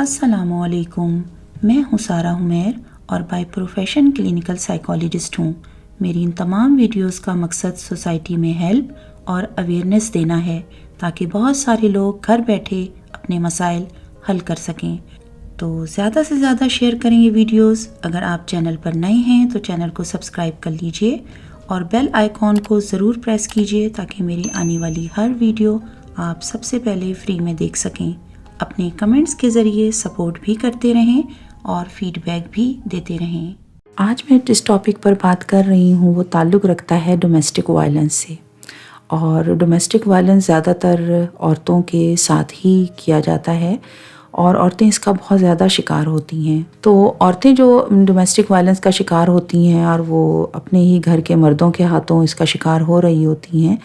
السلام علیکم، میں ہوں سارہ عمیر اور بائی پروفیشن کلینکل سائیکالوجسٹ ہوں۔ میری ان تمام ویڈیوز کا مقصد سوسائٹی میں ہیلپ اور اویئرنیس دینا ہے تاکہ بہت سارے لوگ گھر بیٹھے اپنے مسائل حل کر سکیں۔ تو زیادہ سے زیادہ شیئر کریں یہ ویڈیوز۔ اگر آپ چینل پر نئے ہیں تو چینل کو سبسکرائب کر لیجئے اور بیل آئیکن کو ضرور پریس کیجئے تاکہ میری آنے والی ہر ویڈیو آپ سب سے پہلے فری میں دیکھ سکیں۔ اپنے کمنٹس کے ذریعے سپورٹ بھی کرتے رہیں اور فیڈ بیک بھی دیتے رہیں۔ آج میں جس ٹاپک پر بات کر رہی ہوں وہ تعلق رکھتا ہے ڈومیسٹک وائلنس سے، اور ڈومیسٹک وائلنس زیادہ تر عورتوں کے ساتھ ہی کیا جاتا ہے اور عورتیں اس کا بہت زیادہ شکار ہوتی ہیں۔ تو عورتیں جو ڈومیسٹک وائلنس کا شکار ہوتی ہیں اور وہ اپنے ہی گھر کے مردوں کے ہاتھوں اس کا شکار ہو رہی ہوتی ہیں،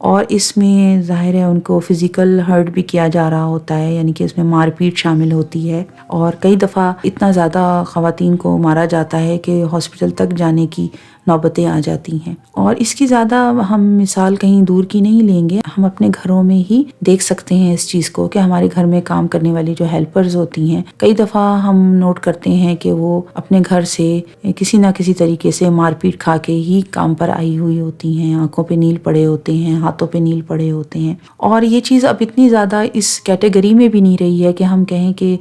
اور اس میں ظاہر ہے ان کو فزیکل ہرٹ بھی کیا جا رہا ہوتا ہے، یعنی کہ اس میں مار پیٹ شامل ہوتی ہے، اور کئی دفعہ اتنا زیادہ خواتین کو مارا جاتا ہے کہ ہاسپٹل تک جانے کی نوبتیں آ جاتی ہیں۔ اور اس کی زیادہ ہم مثال کہیں دور کی نہیں لیں گے، ہم اپنے گھروں میں ہی دیکھ سکتے ہیں اس چیز کو کہ ہمارے گھر میں کام کرنے والی جو ہیلپرز ہوتی ہیں، کئی دفعہ ہم نوٹ کرتے ہیں کہ وہ اپنے گھر سے کسی نہ کسی طریقے سے مار پیٹ کھا کے ہی کام پر آئی ہوئی ہوتی ہیں، آنکھوں پہ نیل پڑے ہوتے ہیں، ہاتھوں پہ نیل پڑے ہوتے ہیں۔ اور یہ چیز اب اتنی زیادہ اس کیٹیگری میں بھی نہیں رہی ہے کہ ہم کہیں کہ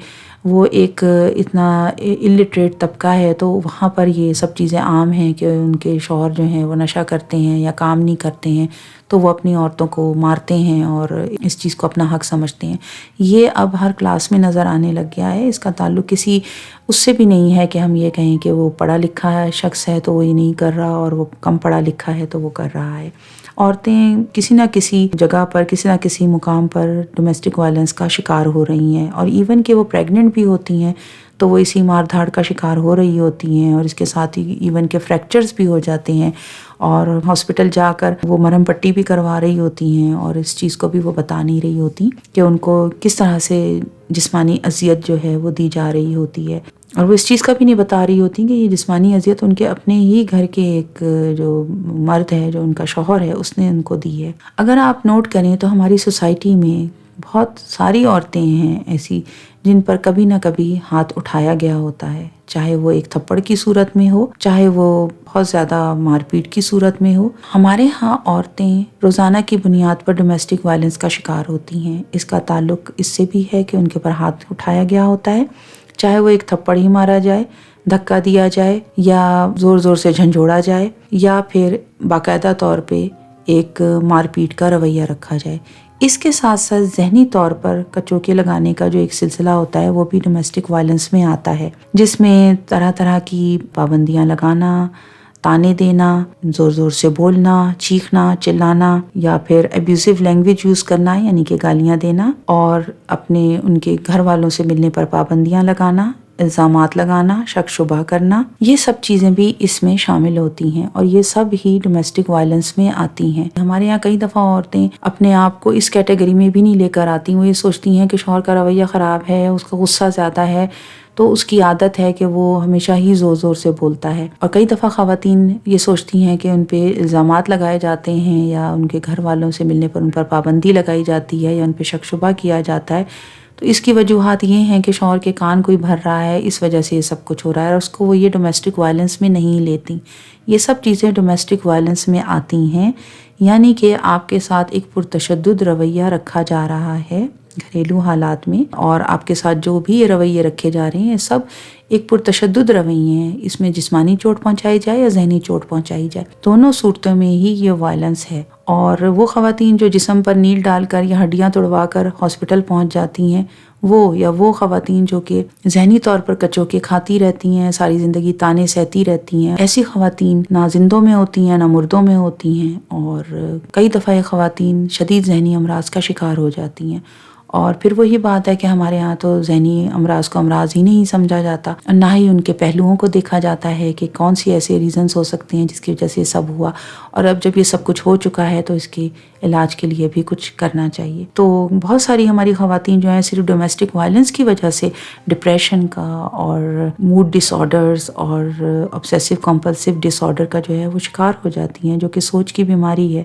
وہ ایک اتنا الٹریٹ طبقہ ہے تو وہاں پر یہ سب چیزیں عام ہیں کہ ان کے شوہر جو ہیں وہ نشہ کرتے ہیں یا کام نہیں کرتے ہیں تو وہ اپنی عورتوں کو مارتے ہیں اور اس چیز کو اپنا حق سمجھتے ہیں۔ یہ اب ہر کلاس میں نظر آنے لگ گیا ہے۔ اس کا تعلق کسی اس سے بھی نہیں ہے کہ ہم یہ کہیں کہ وہ پڑھا لکھا شخص ہے تو وہ یہ نہیں کر رہا اور وہ کم پڑھا لکھا ہے تو وہ کر رہا ہے۔ عورتیں کسی نہ کسی جگہ پر کسی نہ کسی مقام پر ڈومیسٹک وائلنس کا شکار ہو رہی ہیں، اور ایون کہ وہ پریگننٹ بھی ہوتی ہیں تو وہ اسی مار دھاڑ کا شکار ہو رہی ہوتی ہیں، اور اس کے ساتھ ہی ایون کہ فریکچرز بھی ہو جاتے ہیں، اور ہاسپٹل جا کر وہ مرہم پٹی بھی کروا رہی ہوتی ہیں، اور اس چیز کو بھی وہ بتا نہیں رہی ہوتی کہ ان کو کس طرح سے جسمانی اذیت جو ہے وہ دی جا رہی ہوتی ہے، اور وہ اس چیز کا بھی نہیں بتا رہی ہوتی کہ یہ جسمانی اذیت ان کے اپنے ہی گھر کے ایک جو مرد ہے، جو ان کا شوہر ہے، اس نے ان کو دی ہے۔ اگر آپ نوٹ کریں تو ہماری سوسائٹی میں بہت ساری عورتیں ہیں ایسی جن پر کبھی نہ کبھی ہاتھ اٹھایا گیا ہوتا ہے، چاہے وہ ایک تھپڑ کی صورت میں ہو، چاہے وہ بہت زیادہ مار پیٹ کی صورت میں ہو۔ ہمارے ہاں عورتیں روزانہ کی بنیاد پر ڈومیسٹک وائلنس کا شکار ہوتی ہیں۔ اس کا تعلق اس سے بھی ہے کہ ان کے پر ہاتھ اٹھایا گیا ہوتا ہے، چاہے وہ ایک تھپڑ ہی مارا جائے، دھکا دیا جائے، یا زور زور سے جھنجھوڑا جائے، یا پھر باقاعدہ طور پہ ایک مار پیٹ کا رویہ رکھا جائے۔ اس کے ساتھ ساتھ ذہنی طور پر کچوکے لگانے کا جو ایک سلسلہ ہوتا ہے وہ بھی ڈومیسٹک وائلنس میں آتا ہے، جس میں طرح طرح کی پابندیاں لگانا، تانے دینا، زور زور سے بولنا، چیخنا، چلانا، یا پھر ابیوزو لینگویج یوز کرنا یعنی کہ گالیاں دینا، اور اپنے ان کے گھر والوں سے ملنے پر پابندیاں لگانا، الزامات لگانا، شک شبہ کرنا، یہ سب چیزیں بھی اس میں شامل ہوتی ہیں، اور یہ سب ہی ڈومیسٹک وائلنس میں آتی ہیں۔ ہمارے یہاں کئی دفعہ عورتیں اپنے آپ کو اس کیٹیگری میں بھی نہیں لے کر آتی، وہ یہ سوچتی ہیں کہ شوہر کا رویہ خراب ہے، اس کا غصہ زیادہ ہے، تو اس کی عادت ہے کہ وہ ہمیشہ ہی زور زور سے بولتا ہے۔ اور کئی دفعہ خواتین یہ سوچتی ہیں کہ ان پہ الزامات لگائے جاتے ہیں یا ان کے گھر والوں سے ملنے پر ان پر پابندی لگائی جاتی ہے یا ان پہ شک شبہ کیا جاتا ہے، تو اس کی وجوہات یہ ہیں کہ شوہر کے کان کوئی بھر رہا ہے، اس وجہ سے یہ سب کچھ ہو رہا ہے، اور اس کو وہ یہ ڈومیسٹک وائلنس میں نہیں لیتی۔ یہ سب چیزیں ڈومیسٹک وائلنس میں آتی ہیں، یعنی کہ آپ کے ساتھ ایک پرتشدد رویہ رکھا جا رہا ہے گھریلو حالات میں، اور آپ کے ساتھ جو بھی یہ رویے رکھے جا رہے ہیں سب ایک پرتشدد رویے ہیں۔ اس میں جسمانی چوٹ پہنچائی جائے یا ذہنی چوٹ پہنچائی جائے، دونوں صورتوں میں ہی یہ وائلنس ہے۔ اور وہ خواتین جو جسم پر نیل ڈال کر یا ہڈیاں توڑوا کر ہاسپٹل پہنچ جاتی ہیں، وہ خواتین جو کہ ذہنی طور پر کچوکے کھاتی رہتی ہیں، ساری زندگی تانے سہتی رہتی ہیں، ایسی خواتین نہ زندوں میں ہوتی ہیں نہ مردوں میں ہوتی ہیں، اور کئی دفعہ یہ خواتین شدید ذہنی امراض کا شکار ہو جاتی ہیں۔ اور پھر وہی بات ہے کہ ہمارے ہاں تو ذہنی امراض کو امراض ہی نہیں سمجھا جاتا، نہ ہی ان کے پہلوؤں کو دیکھا جاتا ہے کہ کون سی ایسے ریزنز ہو سکتے ہیں جس کی وجہ سے یہ سب ہوا، اور اب جب یہ سب کچھ ہو چکا ہے تو اس کے علاج کے لیے بھی کچھ کرنا چاہیے۔ تو بہت ساری ہماری خواتین جو ہیں صرف ڈومیسٹک وائلنس کی وجہ سے ڈپریشن کا اور موڈ ڈس آرڈرز اور obsessive compulsive ڈس آرڈر کا جو ہے وہ شکار ہو جاتی ہیں، جو کہ سوچ کی بیماری ہے،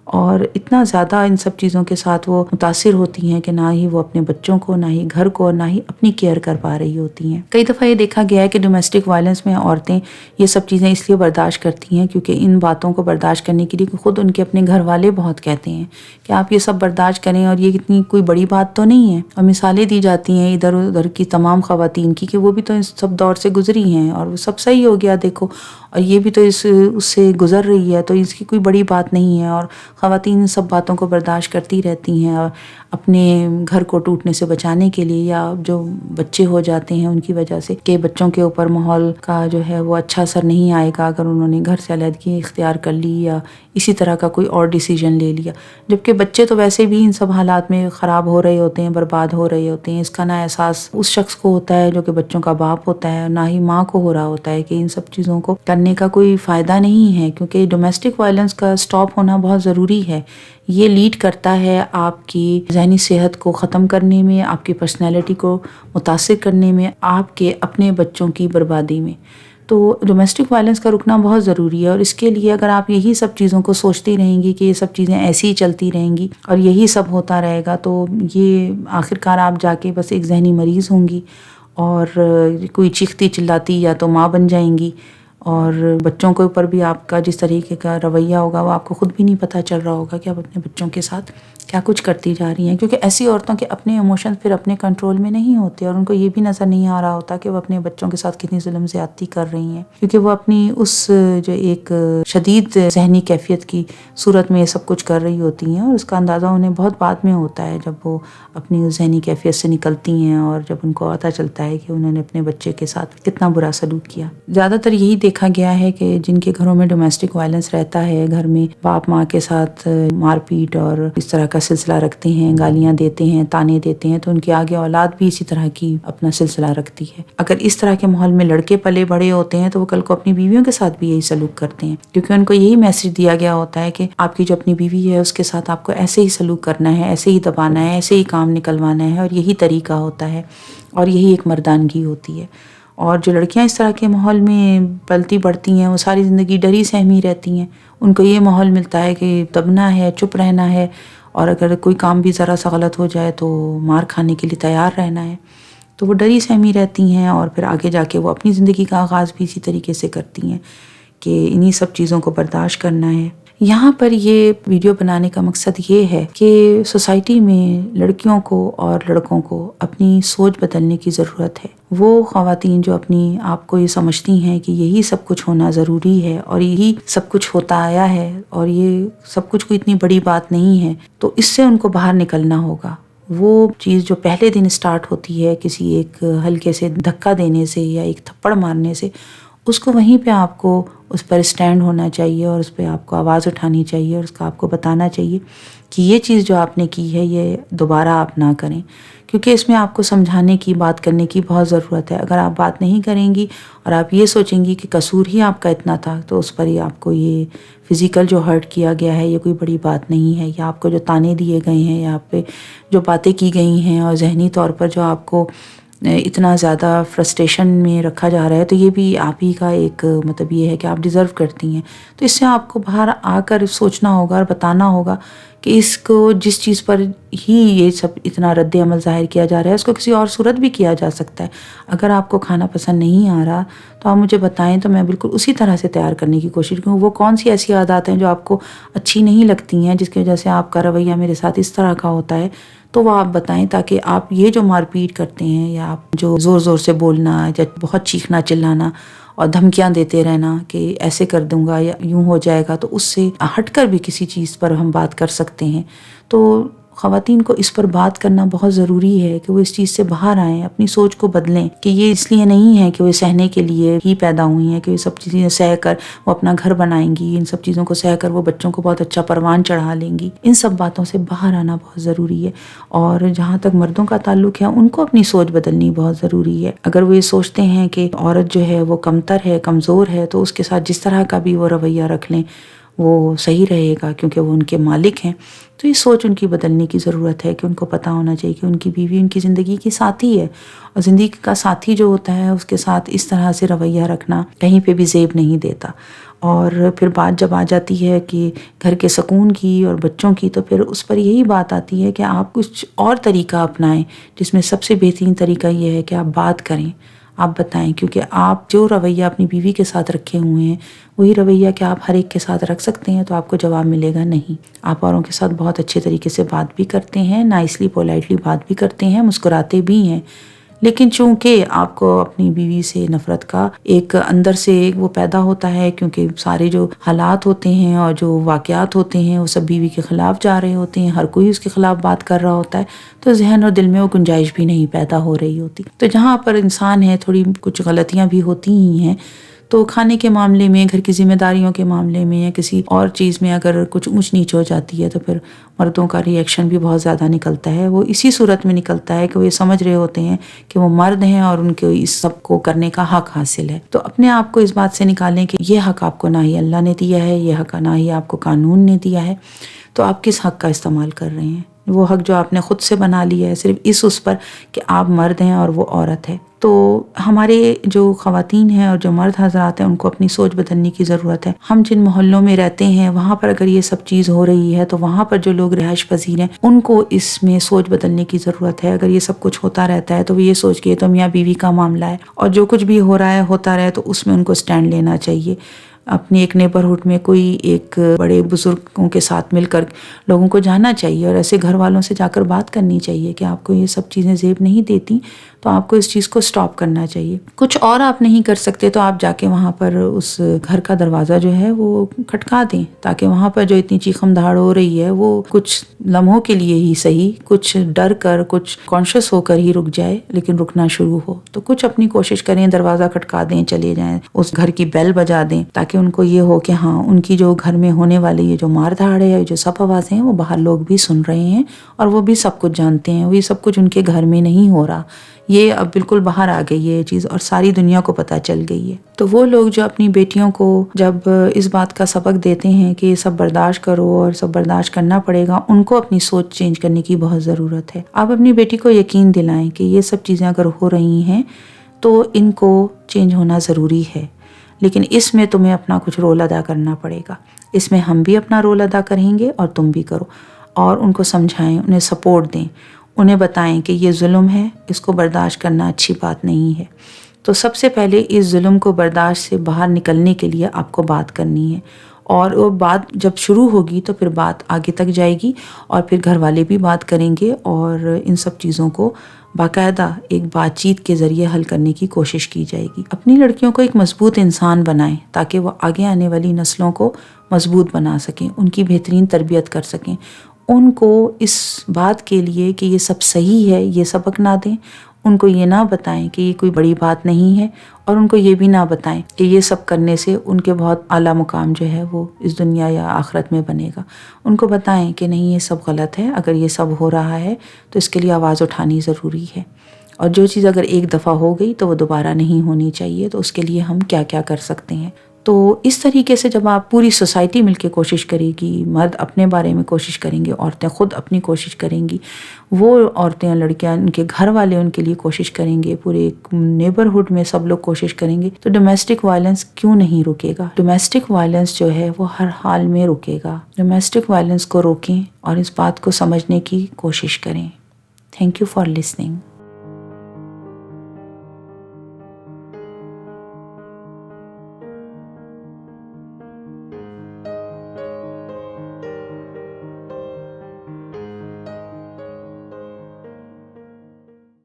اور اتنا زیادہ ان سب چیزوں کے ساتھ وہ متاثر ہوتی ہیں کہ نہ ہی وہ اپنے بچوں کو، نہ ہی گھر کو، نہ ہی اپنی کیئر کر پا رہی ہوتی ہیں۔ کئی دفعہ یہ دیکھا گیا ہے کہ ڈومیسٹک وائلنس میں عورتیں یہ سب چیزیں اس لیے برداشت کرتی ہیں کیونکہ ان باتوں کو برداشت کرنے کے لیے خود ان کے اپنے گھر والے بہت کہتے ہیں کہ آپ یہ سب برداشت کریں اور یہ اتنی کوئی بڑی بات تو نہیں ہے، اور مثالیں دی جاتی ہیں ادھر ادھر کی تمام خواتین کی کہ وہ بھی تو اس سب دور سے گزری ہیں اور وہ سب صحیح ہو گیا دیکھو، اور یہ بھی تو اس سے گزر رہی ہے تو اس کی کوئی بڑی بات نہیں ہے، اور خواتین سب باتوں کو برداشت کرتی رہتی ہیں اور اپنے گھر کو ٹوٹنے سے بچانے کے لیے، یا جو بچے ہو جاتے ہیں ان کی وجہ سے کہ بچوں کے اوپر ماحول کا جو ہے وہ اچھا اثر نہیں آئے گا اگر انہوں نے گھر سے علیحدگی اختیار کر لی یا اسی طرح کا کوئی اور ڈیسیجن لے لیا، جبکہ بچے تو ویسے بھی ان سب حالات میں خراب ہو رہے ہوتے ہیں، برباد ہو رہے ہوتے ہیں۔ اس کا نہ احساس اس شخص کو ہوتا ہے جو کہ بچوں کا باپ ہوتا ہے، نہ ہی ماں کو ہو رہا ہوتا ہے کہ ان سب چیزوں کو کرنے کا کوئی فائدہ نہیں ہے، کیونکہ ڈومیسٹک وائلنس کا سٹاپ ہونا بہت ضروری ہے۔ یہ لیڈ کرتا ہے آپ کی ذہنی صحت کو ختم کرنے میں، آپ کی پرسنالٹی کو متاثر کرنے میں، آپ کے اپنے بچوں کی بربادی میں۔ تو ڈومیسٹک وائلنس کا رکنا بہت ضروری ہے، اور اس کے لیے اگر آپ یہی سب چیزوں کو سوچتی رہیں گی کہ یہ سب چیزیں ایسی ہی چلتی رہیں گی اور یہی سب ہوتا رہے گا، تو یہ آخرکار آپ جا کے بس ایک ذہنی مریض ہوں گی اور کوئی چیختی چلاتی یا تو ماں بن جائیں گی، اور بچوں کے اوپر بھی آپ کا جس طریقے کا رویہ ہوگا وہ آپ کو خود بھی نہیں پتہ چل رہا ہوگا کہ آپ اپنے بچوں کے ساتھ کیا کچھ کرتی جا رہی ہیں، کیونکہ ایسی عورتوں کے اپنے ایموشنز پھر اپنے کنٹرول میں نہیں ہوتے اور ان کو یہ بھی نظر نہیں آ رہا ہوتا کہ وہ اپنے بچوں کے ساتھ کتنی ظلم زیادتی کر رہی ہیں، کیونکہ وہ اپنی اس جو ایک شدید ذہنی کیفیت کی صورت میں یہ سب کچھ کر رہی ہوتی ہیں، اور اس کا اندازہ انہیں بہت بعد میں ہوتا ہے جب وہ اپنی اس ذہنی کیفیت سے نکلتی ہیں اور جب ان کو پتہ چلتا ہے کہ انہوں نے اپنے بچے کے ساتھ کتنا برا سلوک کیا۔ زیادہ تر یہی دیکھا گیا ہے کہ جن کے گھروں میں ڈومیسٹک وائلنس رہتا ہے، گھر میں باپ ماں کے ساتھ مار پیٹ اور اس طرح کا سلسلہ رکھتے ہیں، گالیاں دیتے ہیں، تانے دیتے ہیں، تو ان کے آگے اولاد بھی اسی طرح کی اپنا سلسلہ رکھتی ہے۔ اگر اس طرح کے ماحول میں لڑکے پلے بڑے ہوتے ہیں تو وہ کل کو اپنی بیویوں کے ساتھ بھی یہی سلوک کرتے ہیں، کیونکہ ان کو یہی میسج دیا گیا ہوتا ہے کہ آپ کی جو اپنی بیوی ہے اس کے ساتھ آپ کو ایسے ہی سلوک کرنا ہے، ایسے ہی دبانا ہے، ایسے ہی کام نکلوانا ہے، اور یہی طریقہ ہوتا ہے اور یہی ایک مردانگی ہوتی ہے۔ اور جو لڑکیاں اس طرح کے ماحول میں پلتی بڑھتی ہیں وہ ساری زندگی ڈری سہمی رہتی ہیں، ان کو یہ ماحول ملتا ہے کہ دبنا ہے، چپ رہنا ہے، اور اگر کوئی کام بھی ذرا سا غلط ہو جائے تو مار کھانے کے لیے تیار رہنا ہے، تو وہ ڈری سہمی رہتی ہیں، اور پھر آگے جا کے وہ اپنی زندگی کا آغاز بھی اسی طریقے سے کرتی ہیں کہ انہی سب چیزوں کو برداشت کرنا ہے۔ یہاں پر یہ ویڈیو بنانے کا مقصد یہ ہے کہ سوسائٹی میں لڑکیوں کو اور لڑکوں کو اپنی سوچ بدلنے کی ضرورت ہے۔ وہ خواتین جو اپنی آپ کو یہ سمجھتی ہیں کہ یہی سب کچھ ہونا ضروری ہے اور یہی سب کچھ ہوتا آیا ہے اور یہ سب کچھ کوئی اتنی بڑی بات نہیں ہے، تو اس سے ان کو باہر نکلنا ہوگا۔ وہ چیز جو پہلے دن سٹارٹ ہوتی ہے کسی ایک ہلکے سے دھکا دینے سے یا ایک تھپڑ مارنے سے، اس کو وہیں پہ آپ کو اس پر سٹینڈ ہونا چاہیے اور اس پہ آپ کو آواز اٹھانی چاہیے اور اس کا آپ کو بتانا چاہیے کہ یہ چیز جو آپ نے کی ہے یہ دوبارہ آپ نہ کریں، کیونکہ اس میں آپ کو سمجھانے کی، بات کرنے کی بہت ضرورت ہے۔ اگر آپ بات نہیں کریں گی اور آپ یہ سوچیں گی کہ قصور ہی آپ کا اتنا تھا، تو اس پر ہی آپ کو یہ فزیکل جو ہرٹ کیا گیا ہے یہ کوئی بڑی بات نہیں ہے، یا آپ کو جو تانے دیے گئے ہیں یا آپ پہ جو باتیں کی گئی ہیں اور ذہنی طور پر جو آپ کو اتنا زیادہ فرسٹریشن میں رکھا جا رہا ہے، تو یہ بھی آپ ہی کا ایک مطلب یہ ہے کہ آپ ڈیزرو کرتی ہیں۔ تو اس سے آپ کو باہر آ کر سوچنا ہوگا اور بتانا ہوگا کہ اس کو جس چیز پر ہی یہ سب اتنا رد عمل ظاہر کیا جا رہا ہے اس کو کسی اور صورت بھی کیا جا سکتا ہے۔ اگر آپ کو کھانا پسند نہیں آ رہا تو آپ مجھے بتائیں تو میں بالکل اسی طرح سے تیار کرنے کی کوشش کروں۔ وہ کون سی ایسی عادات ہیں جو آپ کو اچھی نہیں لگتی ہیں جس کی وجہ سے آپ کا رویہ میرے ساتھ اس طرح کا ہوتا ہے، تو وہ آپ بتائیں، تاکہ آپ یہ جو مار پیٹ کرتے ہیں یا آپ جو زور زور سے بولنا یا بہت چیخنا چلانا اور دھمکیاں دیتے رہنا کہ ایسے کر دوں گا یا یوں ہو جائے گا، تو اس سے ہٹ کر بھی کسی چیز پر ہم بات کر سکتے ہیں۔ تو خواتین کو اس پر بات کرنا بہت ضروری ہے کہ وہ اس چیز سے باہر آئیں، اپنی سوچ کو بدلیں کہ یہ اس لیے نہیں ہے کہ وہ سہنے کے لیے ہی پیدا ہوئی ہیں کہ یہ سب چیزیں سہ کر وہ اپنا گھر بنائیں گی، ان سب چیزوں کو سہ کر وہ بچوں کو بہت اچھا پروان چڑھا لیں گی۔ ان سب باتوں سے باہر آنا بہت ضروری ہے، اور جہاں تک مردوں کا تعلق ہے ان کو اپنی سوچ بدلنی بہت ضروری ہے۔ اگر وہ یہ سوچتے ہیں کہ عورت جو ہے وہ کمتر ہے، کمزور ہے، تو اس کے ساتھ جس طرح کا بھی وہ رویہ رکھ لیں وہ صحیح رہے گا، کیونکہ وہ ان کے مالک ہیں۔ تو یہ سوچ ان کی بدلنے کی ضرورت ہے کہ ان کو پتہ ہونا چاہیے کہ ان کی بیوی ان کی زندگی کی ساتھی ہے، اور زندگی کا ساتھی جو ہوتا ہے اس کے ساتھ اس طرح سے رویہ رکھنا کہیں پہ بھی زیب نہیں دیتا۔ اور پھر بات جب آ جاتی ہے کہ گھر کے سکون کی اور بچوں کی، تو پھر اس پر یہی بات آتی ہے کہ آپ کچھ اور طریقہ اپنائیں، جس میں سب سے بہترین طریقہ یہ ہے کہ آپ بات کریں، آپ بتائیں، کیونکہ آپ جو رویہ اپنی بیوی کے ساتھ رکھے ہوئے ہیں وہی رویہ کیا آپ ہر ایک کے ساتھ رکھ سکتے ہیں؟ تو آپ کو جواب ملے گا نہیں۔ آپ اوروں کے ساتھ بہت اچھے طریقے سے بات بھی کرتے ہیں، نائسلی پولائٹلی بات بھی کرتے ہیں، مسکراتے بھی ہیں، لیکن چونکہ آپ کو اپنی بیوی سے نفرت کا ایک اندر سے وہ پیدا ہوتا ہے، کیونکہ سارے جو حالات ہوتے ہیں اور جو واقعات ہوتے ہیں وہ سب بیوی کے خلاف جا رہے ہوتے ہیں، ہر کوئی اس کے خلاف بات کر رہا ہوتا ہے، تو ذہن اور دل میں وہ گنجائش بھی نہیں پیدا ہو رہی ہوتی۔ تو جہاں پر انسان ہے تھوڑی کچھ غلطیاں بھی ہوتی ہی ہیں، تو کھانے کے معاملے میں، گھر کی ذمہ داریوں کے معاملے میں یا کسی اور چیز میں اگر کچھ اونچ نیچ ہو جاتی ہے تو پھر مردوں کا ری ایکشن بھی بہت زیادہ نکلتا ہے۔ وہ اسی صورت میں نکلتا ہے کہ وہ یہ سمجھ رہے ہوتے ہیں کہ وہ مرد ہیں اور ان کو اس سب کو کرنے کا حق حاصل ہے۔ تو اپنے آپ کو اس بات سے نکالیں کہ یہ حق آپ کو نہ ہی اللہ نے دیا ہے، یہ حق نہ ہی آپ کو قانون نے دیا ہے، تو آپ کس حق کا استعمال کر رہے ہیں؟ وہ حق جو آپ نے خود سے بنا لیا ہے صرف اس پر کہ آپ مرد ہیں اور وہ عورت ہے۔ تو ہمارے جو خواتین ہیں اور جو مرد حضرات ہیں ان کو اپنی سوچ بدلنے کی ضرورت ہے۔ ہم جن محلوں میں رہتے ہیں وہاں پر اگر یہ سب چیز ہو رہی ہے تو وہاں پر جو لوگ رہائش پذیر ہیں ان کو اس میں سوچ بدلنے کی ضرورت ہے۔ اگر یہ سب کچھ ہوتا رہتا ہے تو وہ یہ سوچ کے تو میاں بیوی کا معاملہ ہے اور جو کچھ بھی ہو رہا ہے ہوتا رہے، تو اس میں ان کو سٹینڈ لینا چاہیے۔ اپنے ایک نیبرہڈ میں کوئی ایک بڑے بزرگوں کے ساتھ مل کر لوگوں کو جانا چاہیے اور ایسے گھر والوں سے جا کر بات کرنی چاہیے کہ آپ کو یہ سب چیزیں زیب نہیں دیتی، تو آپ کو اس چیز کو سٹاپ کرنا چاہیے۔ کچھ اور آپ نہیں کر سکتے تو آپ جا کے وہاں پر اس گھر کا دروازہ جو ہے وہ کھٹکا دیں، تاکہ وہاں پر جو اتنی چیخم دھاڑ ہو رہی ہے وہ کچھ لمحوں کے لیے ہی صحیح، کچھ ڈر کر، کچھ کانشیس ہو کر ہی رک جائے، لیکن رکنا شروع ہو۔ تو کچھ اپنی کوشش کریں، دروازہ کھٹکا دیں، چلے جائیں، اس گھر کی بیل بجا دیں، تاکہ ان کو یہ ہو کہ ہاں ان کی جو گھر میں ہونے والی یہ جو مار دھاڑ ہے، جو سب آوازیں ہیں وہ باہر لوگ بھی سن رہے ہیں اور وہ بھی سب کچھ جانتے ہیں، وہ یہ سب کچھ ان کے گھر میں نہیں ہو رہا، یہ اب بالکل باہر آ گئی ہے یہ چیز اور ساری دنیا کو پتہ چل گئی ہے۔ تو وہ لوگ جو اپنی بیٹیوں کو جب اس بات کا سبق دیتے ہیں کہ یہ سب برداشت کرو اور سب برداشت کرنا پڑے گا، ان کو اپنی سوچ چینج کرنے کی بہت ضرورت ہے۔ آپ اپنی بیٹی کو یقین دلائیں کہ یہ سب چیزیں اگر ہو رہی ہیں تو ان کو چینج ہونا ضروری ہے، لیکن اس میں تمہیں اپنا کچھ رول ادا کرنا پڑے گا۔ اس میں ہم بھی اپنا رول ادا کریں گے اور تم بھی کرو، اور ان کو سمجھائیں، انہیں سپورٹ دیں، انہیں بتائیں کہ یہ ظلم ہے، اس کو برداشت کرنا اچھی بات نہیں ہے۔ تو سب سے پہلے اس ظلم کو برداشت سے باہر نکلنے کے لیے آپ کو بات کرنی ہے، اور وہ بات جب شروع ہوگی تو پھر بات آگے تک جائے گی اور پھر گھر والے بھی بات کریں گے اور ان سب چیزوں کو باقاعدہ ایک بات چیت کے ذریعے حل کرنے کی کوشش کی جائے گی۔ اپنی لڑکیوں کو ایک مضبوط انسان بنائیں تاکہ وہ آگے آنے والی نسلوں کو مضبوط بنا سکیں، ان کی بہترین تربیت کر سکیں۔ ان کو اس بات کے لیے کہ یہ سب صحیح ہے یہ سبق نہ دیں، ان کو یہ نہ بتائیں کہ یہ کوئی بڑی بات نہیں ہے، اور ان کو یہ بھی نہ بتائیں کہ یہ سب کرنے سے ان کے بہت اعلیٰ مقام جو ہے وہ اس دنیا یا آخرت میں بنے گا۔ ان کو بتائیں کہ نہیں، یہ سب غلط ہے، اگر یہ سب ہو رہا ہے تو اس کے لیے آواز اٹھانی ضروری ہے، اور جو چیز اگر ایک دفعہ ہو گئی تو وہ دوبارہ نہیں ہونی چاہیے، تو اس کے لیے ہم کیا کیا کر سکتے ہیں۔ تو اس طریقے سے جب آپ پوری سوسائٹی مل کے کوشش کرے گی، مرد اپنے بارے میں کوشش کریں گے، عورتیں خود اپنی کوشش کریں گی، وہ عورتیں، لڑکیاں، ان کے گھر والے ان کے لیے کوشش کریں گے، پورے نیبرہڈ میں سب لوگ کوشش کریں گے، تو ڈومیسٹک وائلنس کیوں نہیں رکے گا؟ ڈومیسٹک وائلنس جو ہے وہ ہر حال میں رکے گا۔ ڈومیسٹک وائلنس کو روکیں اور اس بات کو سمجھنے کی کوشش کریں۔ Thank you for listening.